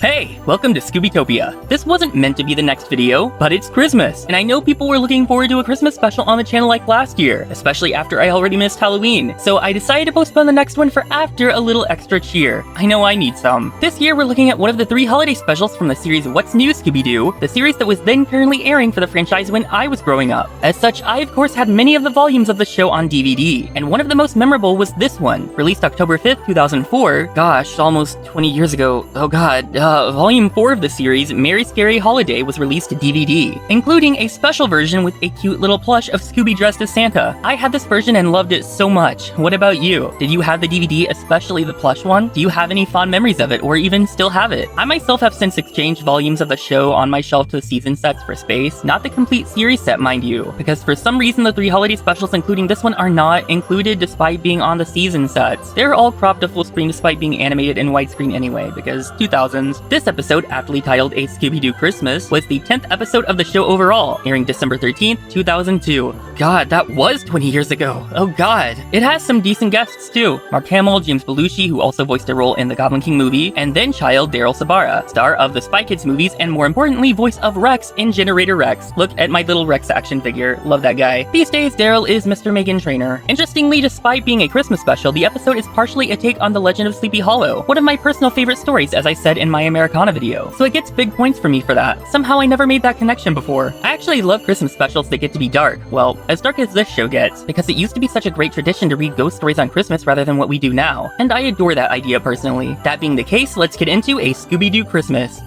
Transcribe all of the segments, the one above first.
Hey, welcome to Scooby-Topia. This wasn't meant to be the next video, but it's Christmas, and I know people were looking forward to a Christmas special on the channel like last year, especially after I already missed Halloween, so I decided to postpone the next one for after a little extra cheer. I know I need some. This year we're looking at one of the 3 holiday specials from the series What's New, Scooby-Doo, the series that was then currently airing for the franchise when I was growing up. As such, I of course had many of the volumes of the show on DVD, and one of the most memorable was this one, released October 5th, 2004, gosh, almost 20 years ago, oh god, Volume 4 of the series, Merry Scary Holiday, was released to DVD, including a special version with a cute little plush of Scooby dressed as Santa. I had this version and loved it so much. What about you? Did you have the DVD, especially the plush one? Do you have any fond memories of it, or even still have it? I myself have since exchanged volumes of the show on my shelf to season sets for space, not the complete series set, mind you, because for some reason the 3 holiday specials including this one are not included despite being on the season sets. They're all cropped to full screen despite being animated in widescreen anyway, because 2000s. This episode, aptly titled A Scooby-Doo Christmas, was the 10th episode of the show overall, airing December 13th, 2002. God, that was 20 years ago. Oh god. It has some decent guests too. Mark Hamill, James Belushi, who also voiced a role in the Goblin King movie, and then child Daryl Sabara, star of the Spy Kids movies and more importantly, voice of Rex in Generator Rex. Look at my little Rex action figure. Love that guy. These days, Daryl is Mr. Megan Trainor. Interestingly, despite being a Christmas special, the episode is partially a take on The Legend of Sleepy Hollow, one of my personal favorite stories, as I said in my Americana video, so it gets big points for me for that. Somehow I never made that connection before. I actually love Christmas specials that get to be dark. Well, as dark as this show gets, because it used to be such a great tradition to read ghost stories on Christmas rather than what we do now, and I adore that idea personally. That being the case, let's get into A Scooby-Doo Christmas.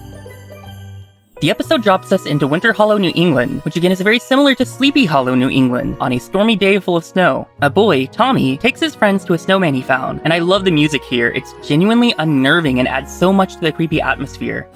The episode drops us into Winter Hollow, New England, which again is very similar to Sleepy Hollow, New England, on a stormy day full of snow. A boy, Tommy, takes his friends to a snowman he found, and I love the music here. It's genuinely unnerving and adds so much to the creepy atmosphere.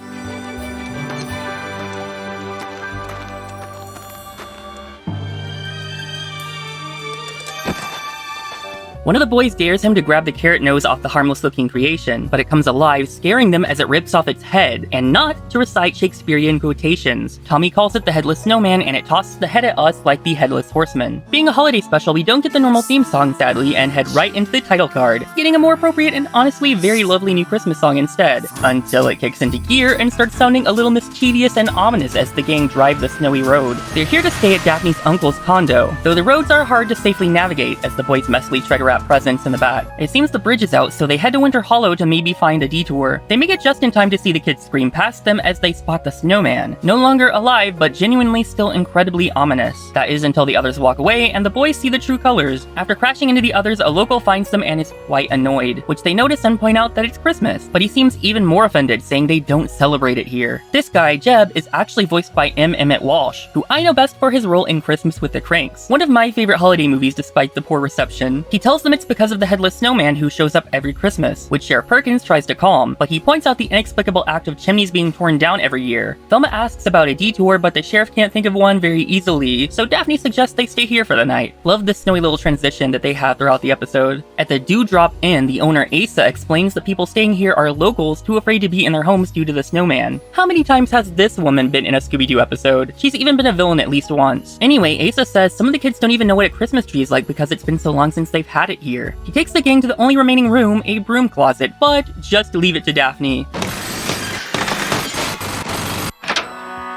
One of the boys dares him to grab the carrot nose off the harmless-looking creation, but it comes alive, scaring them as it rips off its head, and not to recite Shakespearean quotations. Tommy calls it the Headless Snowman, and it tosses the head at us like the Headless Horseman. Being a holiday special, we don't get the normal theme song, sadly, and head right into the title card, getting a more appropriate and honestly very lovely new Christmas song instead, until it kicks into gear and starts sounding a little mischievous and ominous as the gang drive the snowy road. They're here to stay at Daphne's uncle's condo, though the roads are hard to safely navigate as the boys messily try to wrap presents in the back. It seems the bridge is out, so they head to Winter Hollow to maybe find a detour. They make it just in time to see the kids scream past them as they spot the snowman. No longer alive, but genuinely still incredibly ominous. That is until the others walk away and the boys see the true colors. After crashing into the others, a local finds them and is quite annoyed, which they notice and point out that it's Christmas, but he seems even more offended, saying they don't celebrate it here. This guy, Jeb, is actually voiced by M. Emmett Walsh, who I know best for his role in Christmas with the Cranks, one of my favorite holiday movies despite the poor reception. He tells them it's because of the Headless Snowman who shows up every Christmas, which Sheriff Perkins tries to calm, but he points out the inexplicable act of chimneys being torn down every year. Thelma asks about a detour, but the sheriff can't think of one very easily, so Daphne suggests they stay here for the night. Love the snowy little transition that they have throughout the episode. At the Dewdrop Inn, the owner Asa explains that people staying here are locals too afraid to be in their homes due to the snowman. How many times has this woman been in a Scooby-Doo episode? She's even been a villain at least once. Anyway, Asa says some of the kids don't even know what a Christmas tree is like because it's been so long since they've had it here. He takes the gang to the only remaining room, a broom closet, but just leave it to Daphne.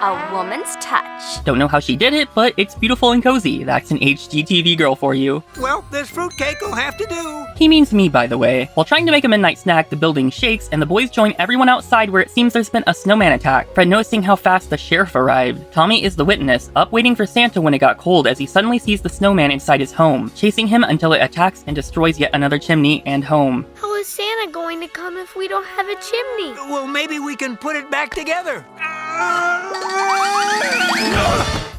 A woman's touch. Don't know how she did it, but it's beautiful and cozy. That's an HGTV girl for you. Well, this fruitcake will have to do. He means me, by the way. While trying to make a midnight snack, the building shakes, and the boys join everyone outside where it seems there's been a snowman attack. Fred noticing how fast the sheriff arrived. Tommy is the witness, up waiting for Santa when it got cold as he suddenly sees the snowman inside his home, chasing him until it attacks and destroys yet another chimney and home. How is Santa going to come if we don't have a chimney? Well, maybe we can put it back together.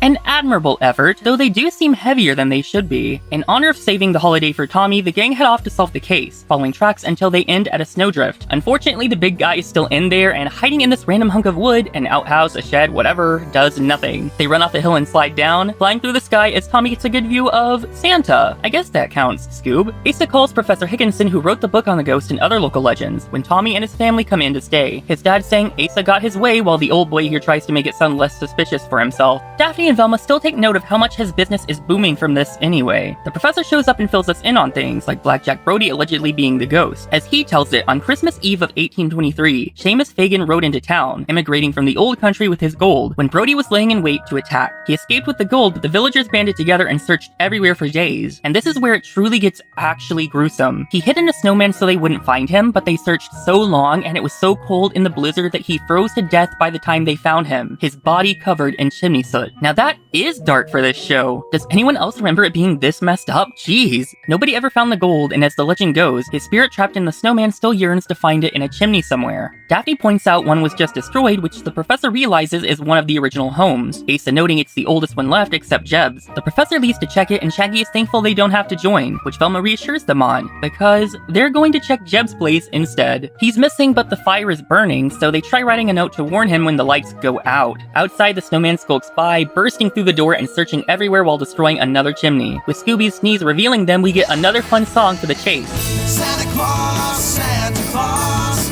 An admirable effort, though they do seem heavier than they should be. In honor of saving the holiday for Tommy, the gang head off to solve the case, following tracks until they end at a snowdrift. Unfortunately, the big guy is still in there, and hiding in this random hunk of wood, an outhouse, a shed, whatever, does nothing. They run off the hill and slide down, flying through the sky as Tommy gets a good view of Santa. I guess that counts, Scoob. Asa calls Professor Higginson, who wrote the book on the ghost and other local legends, when Tommy and his family come in to stay. His dad saying Asa got his way, while the old boy here tries to make it sound less suspicious for himself. Daphne and and Velma still take note of how much his business is booming from this anyway. The professor shows up and fills us in on things, like Blackjack Brody allegedly being the ghost. As he tells it, on Christmas Eve of 1823, Seamus Fagin rode into town, immigrating from the old country with his gold, when Brody was laying in wait to attack. He escaped with the gold, but the villagers banded together and searched everywhere for days. And this is where it truly gets actually gruesome. He hid in a snowman so they wouldn't find him, but they searched so long and it was so cold in the blizzard that he froze to death by the time they found him, his body covered in chimney soot. Now that is dark for this show. Does anyone else remember it being this messed up? Jeez. Nobody ever found the gold, and as the legend goes, his spirit trapped in the snowman still yearns to find it in a chimney somewhere. Daphne points out one was just destroyed, which the professor realizes is one of the original homes, Asa noting it's the oldest one left except Jeb's. The professor leaves to check it, and Shaggy is thankful they don't have to join, which Velma reassures them on, because they're going to check Jeb's place instead. He's missing, but the fire is burning, so they try writing a note to warn him when the lights go out. Outside, the snowman skulks by, bursting through the door and searching everywhere while destroying another chimney. With Scooby's sneeze revealing them, we get another fun song for the chase. Santa Claus, Santa Claus,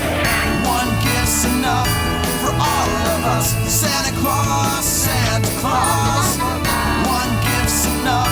one gift's enough for all of us. Santa Claus, Santa Claus, one gift's enough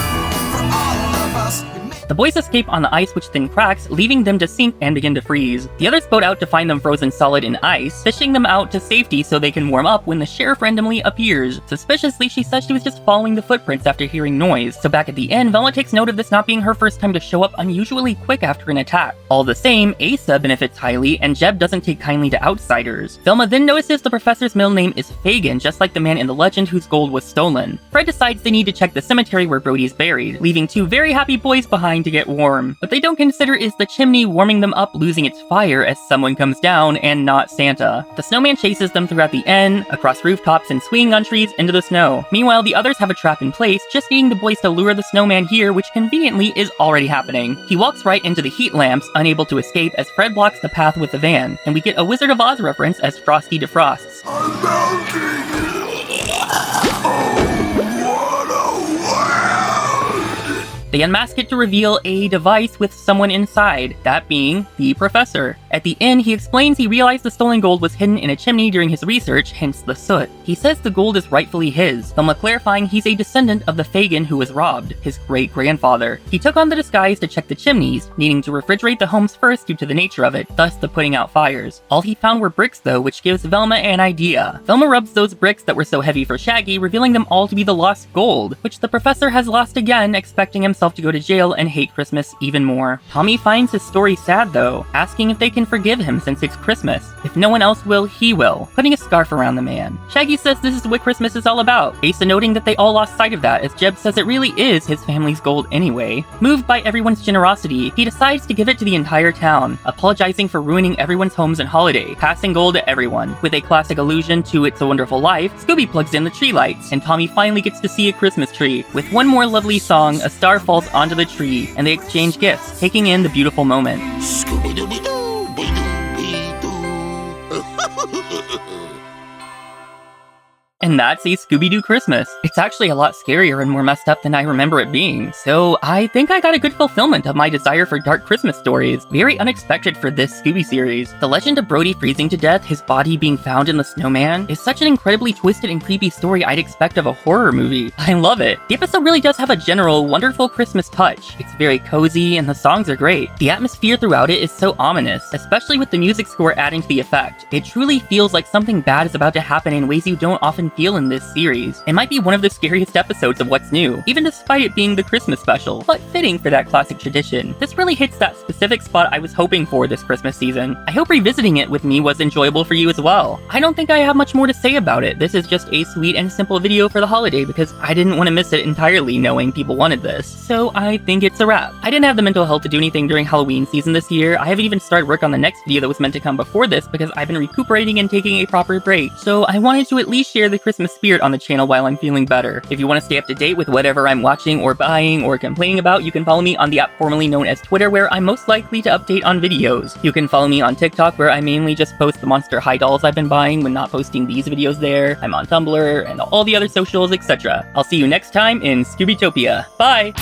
for all of us. The boys escape on the ice, which then cracks, leaving them to sink and begin to freeze. The others boat out to find them frozen solid in ice, fishing them out to safety so they can warm up when the sheriff randomly appears. Suspiciously, she says she was just following the footprints after hearing noise, so back at the inn, Velma takes note of this not being her first time to show up unusually quick after an attack. All the same, Asa benefits highly, and Jeb doesn't take kindly to outsiders. Velma then notices the professor's middle name is Fagin, just like the man in the legend whose gold was stolen. Fred decides they need to check the cemetery where Brody is buried, leaving two very happy boys behind to get warm. What they don't consider is the chimney warming them up losing its fire as someone comes down and not Santa. The snowman chases them throughout the inn, across rooftops and swinging on trees into the snow. Meanwhile, the others have a trap in place, just needing the boys to lure the snowman here, which conveniently is already happening. He walks right into the heat lamps, unable to escape as Fred blocks the path with the van, and we get a Wizard of Oz reference as Frosty defrosts. I'm melting! They unmask it to reveal a device with someone inside, that being the professor. At the inn, he explains he realized the stolen gold was hidden in a chimney during his research, hence the soot. He says the gold is rightfully his, Velma clarifying he's a descendant of the Fagin who was robbed, his great-grandfather. He took on the disguise to check the chimneys, needing to refrigerate the homes first due to the nature of it, thus the putting out fires. All he found were bricks though, which gives Velma an idea. Velma rubs those bricks that were so heavy for Shaggy, revealing them all to be the lost gold, which the professor has lost again, expecting himself to go to jail and hate Christmas even more. Tommy finds his story sad though, asking if they can forgive him since it's Christmas. If no one else will, he will, putting a scarf around the man. Shaggy says this is what Christmas is all about, Asa noting that they all lost sight of that as Jeb says it really is his family's gold anyway. Moved by everyone's generosity, he decides to give it to the entire town, apologizing for ruining everyone's homes and holiday, passing gold to everyone. With a classic allusion to It's a Wonderful Life, Scooby plugs in the tree lights, and Tommy finally gets to see a Christmas tree. With one more lovely song, a star falls onto the tree, and they exchange gifts, taking in the beautiful moment. Scooby-Doo-Doo, Doo-Doo-Doo. And that's a Scooby-Doo Christmas. It's actually a lot scarier and more messed up than I remember it being, so I think I got a good fulfillment of my desire for dark Christmas stories. Very unexpected for this Scooby series. The legend of Brody freezing to death, his body being found in the snowman, is such an incredibly twisted and creepy story I'd expect of a horror movie. I love it. The episode really does have a general, wonderful Christmas touch. It's very cozy and the songs are great. The atmosphere throughout it is so ominous, especially with the music score adding to the effect. It truly feels like something bad is about to happen in ways you don't often feel in this series. It might be one of the scariest episodes of What's New, even despite it being the Christmas special, but fitting for that classic tradition. This really hits that specific spot I was hoping for this Christmas season. I hope revisiting it with me was enjoyable for you as well. I don't think I have much more to say about it. This is just a sweet and simple video for the holiday because I didn't want to miss it entirely knowing people wanted this. So I think it's a wrap. I didn't have the mental health to do anything during Halloween season this year. I haven't even started work on the next video that was meant to come before this because I've been recuperating and taking a proper break. So I wanted to at least share the Christmas spirit on the channel while I'm feeling better. If you want to stay up to date with whatever I'm watching or buying or complaining about, you can follow me on the app formerly known as Twitter, where I'm most likely to update on videos. You can follow me on TikTok, where I mainly just post the Monster High dolls I've been buying when not posting these videos there. I'm on Tumblr and all the other socials, etc. I'll see you next time in Scooby-Topia. Bye!